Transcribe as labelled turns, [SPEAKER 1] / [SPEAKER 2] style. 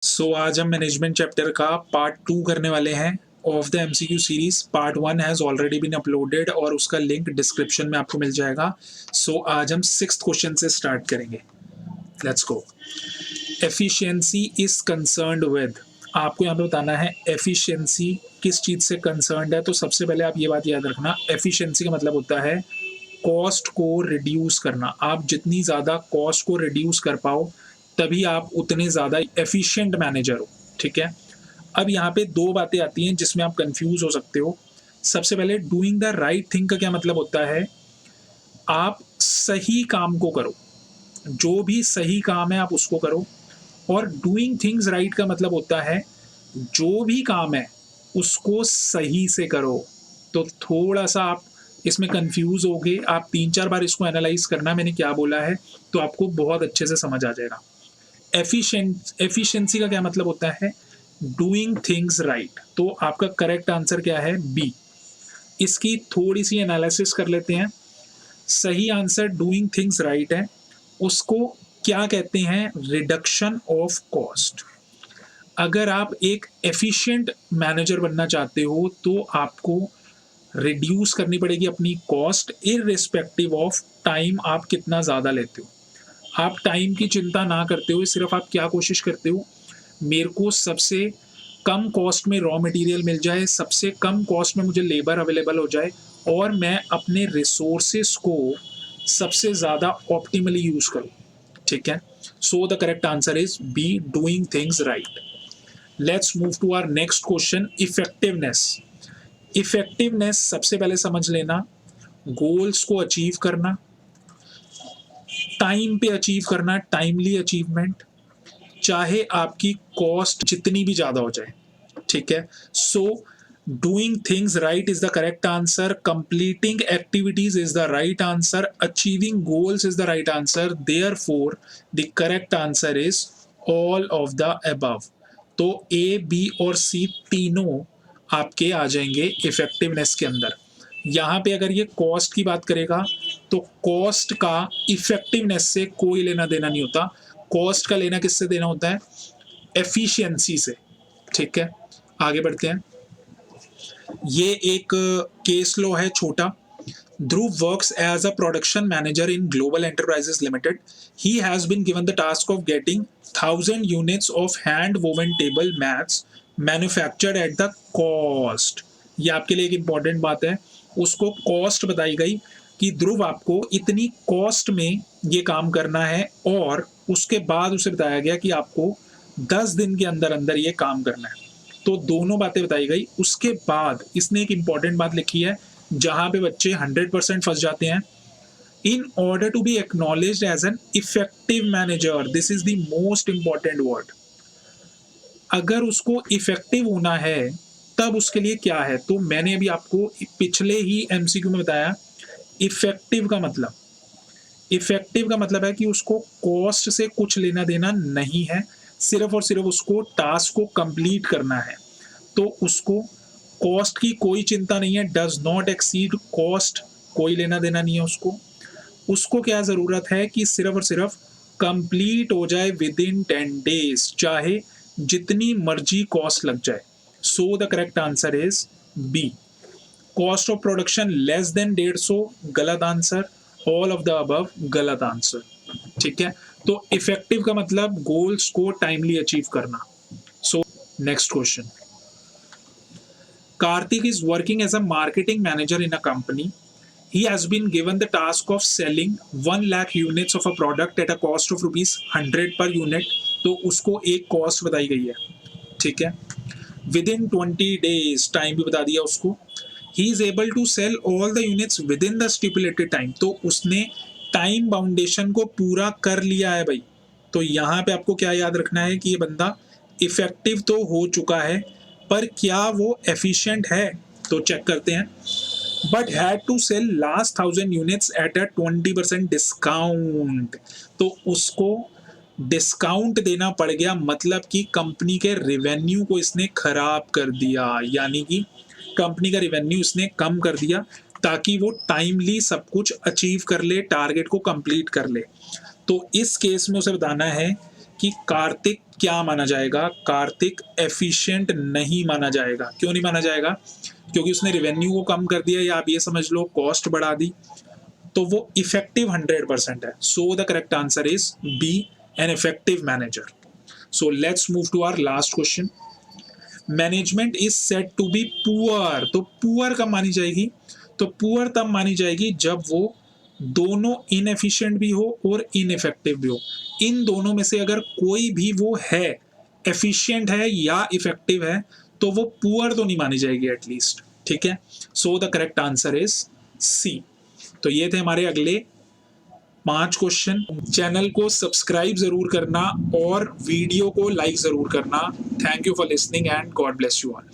[SPEAKER 1] आज हम management chapter का पार्ट 2 करने वाले हैं of the MCQ series. Part 1 has already been uploaded और उसका लिंक डिस्क्रिप्शन में आपको मिल जाएगा। आज हम 6th क्वेश्चन से स्टार्ट करेंगे। Let's go. Efficiency is concerned with, आपको यहाँ पे बताना है एफिशिएंसी किस चीज़ से कंसर्न्ड है। तो सबसे पहले आप ये बात याद रखना, एफिशिएंसी का मतलब होता है कॉस्ट को रिड्यूस करना। आप जितनी ज़्यादा कॉस्ट को रिड्यूस कर पाओ तभी आप उतने ज़्यादा एफिशिएंट मैनेजर हो। ठीक है। अब यहाँ पे दो बातें आती हैं जिसमें आप कंफ्यूज हो सकते हो। सबसे पहले डूइंग द राइट थिंग का क्या मतलब होता है, आप सही काम को करो, जो भी सही काम है आप उसको करो। और डूइंग थिंग्स राइट का मतलब होता है जो भी काम है उसको सही से करो। तो थोड़ा सा आप इसमें कंफ्यूज होगे, आप 3-4 बार इसको एनालाइज करना मैंने क्या बोला है, तो आपको बहुत अच्छे से समझ आ जाएगा। एफिशिएंसी का क्या मतलब होता है, डूइंग थिंग्स राइट। तो आपका करेक्ट आंसर क्या है, बी। इसकी थोड़ी सी एनालिसिस कर लेते हैं। सही आंसर डूइंग थिंग्स राइट है। उसको क्या कहते हैं, रिडक्शन ऑफ कॉस्ट। अगर आप एक एफिशिएंट मैनेजर बनना चाहते हो तो आपको रिड्यूस करनी पड़ेगी अपनी कॉस्ट, इररिस्पेक्टिव ऑफ टाइम आप कितना ज़्यादा लेते हो। आप टाइम की चिंता ना करते हुए सिर्फ आप क्या कोशिश करते हो, मेरे को सबसे कम कॉस्ट में रॉ मटेरियल मिल जाए, सबसे कम कॉस्ट में मुझे लेबर अवेलेबल हो जाए और मैं अपने रिसोर्सेस को सबसे ज़्यादा ऑप्टिमली यूज़ करूँ। ठीक है। The correct answer is B, doing things right. Let's move to our next question, effectiveness. Effectiveness सबसे पहले समझ लेना, गोल्स को अचीव करना, टाइम पे अचीव करना, टाइमली अचीवमेंट, चाहे आपकी कॉस्ट जितनी भी ज़्यादा हो जाए। ठीक है। Doing things right is the correct answer, completing activities is the right answer, achieving goals is the right answer, therefore the correct answer is all of the above. तो ए, बी और सी तीनों आपके आ जाएंगे इफेक्टिवनेस के अंदर। यहाँ पे अगर ये कॉस्ट की बात करेगा तो कॉस्ट का इफेक्टिवनेस से कोई लेना देना नहीं होता। कॉस्ट का लेना किससे देना होता है, एफिशिएंसी से। ठीक है, आगे बढ़ते हैं। ये एक केस लॉ है छोटा। Dhruv works as a production manager in Global Enterprises Limited. He has been given the task of getting 1,000 units of hand-woven table mats manufactured at the cost. ये आपके लिए एक इम्पॉर्टेंट बात है। उसको कॉस्ट बताई गई कि ध्रुव आपको इतनी कॉस्ट में ये काम करना है, और उसके बाद उसे बताया गया कि आपको 10 दिन के अंदर अंदर ये काम करना है। तो दोनों बातें बताई गई। उसके बाद इसने एक इम्पॉर्टेंट बात लिखी है जहां पे बच्चे 100% फंस जाते हैं। In order to be acknowledged as an effective manager, this is the most important word. अगर उसको इफेक्टिव होना है तब उसके लिए क्या है, तो मैंने अभी आपको पिछले ही एमसीक्यू में बताया। इफेक्टिव का मतलब है कि उसको कॉस्ट से कुछ लेना देना नहीं है, सिर्फ और सिर्फ उसको टास्क को कंप्लीट करना है। तो उसको कॉस्ट की कोई चिंता नहीं है, डज नॉट एक्सीड कॉस्ट, कोई लेना देना नहीं है उसको। उसको क्या ज़रूरत है कि सिर्फ और सिर्फ कंप्लीट हो जाए विद इन 10 डेज, चाहे जितनी मर्जी कॉस्ट लग जाए। The correct answer is B. Cost of production less than 150, गलत answer. All of the above, गलत आंसर। ठीक है। तो इफेक्टिव का मतलब गोल्स को टाइमली अचीव करना। Next question. Karthik is working as a marketing manager in a company. He has been given the task of selling 1 lakh units of a product at a cost of rupees 100 per unit. तो उसको एक cost बताई गई है। ठीक है। With in 20 days, time भी बता दिया उसको। He is able to sell all the units within the stipulated time. तो उसने टाइम बाउंडेशन को पूरा कर लिया है भाई। तो यहाँ पे आपको क्या याद रखना है कि ये बंदा इफेक्टिव तो हो चुका है, पर क्या वो एफिशिएंट है, तो चेक करते हैं। But had to sell last 1,000 units at a 20% discount. तो उसको डिस्काउंट देना पड़ गया, मतलब कि कंपनी के रेवेन्यू को इसने खराब कर दिया, यानी कि कंपनी का रेवेन्यू इसने कम कर दिया ताकि वो टाइमली सब कुछ अचीव कर ले, टारगेट को कंप्लीट कर ले। तो इस केस में उसे बताना है कि कार्तिक क्या माना जाएगा? कार्तिक एफिशिएंट नहीं माना जाएगा। क्यों नहीं माना जाएगा? क्योंकि उसने रेवेन्यू को कम कर दिया, या आप ये समझ लो कॉस्ट बढ़ा दी, तो वो इफेक्टिव 100% है। So the correct answer is B, an effective manager. So let's move to our last question. Management is said to be poor, तो पुअर कब मानी जाएगी? तो पुअर तब मानी जाएगी जब वो दोनों इनएफिशिएंट भी हो और इनइफेक्टिव भी हो। इन दोनों में से अगर कोई भी वो है, एफिशिएंट है या इफेक्टिव है, तो वो पुअर तो नहीं मानी जाएगी एटलीस्ट। ठीक है, so the correct answer is C. तो ये थे हमारे अगले 5 क्वेश्चन। चैनल को सब्सक्राइब जरूर करना और वीडियो को लाइक जरूर करना। Thank you for listening and God bless you all.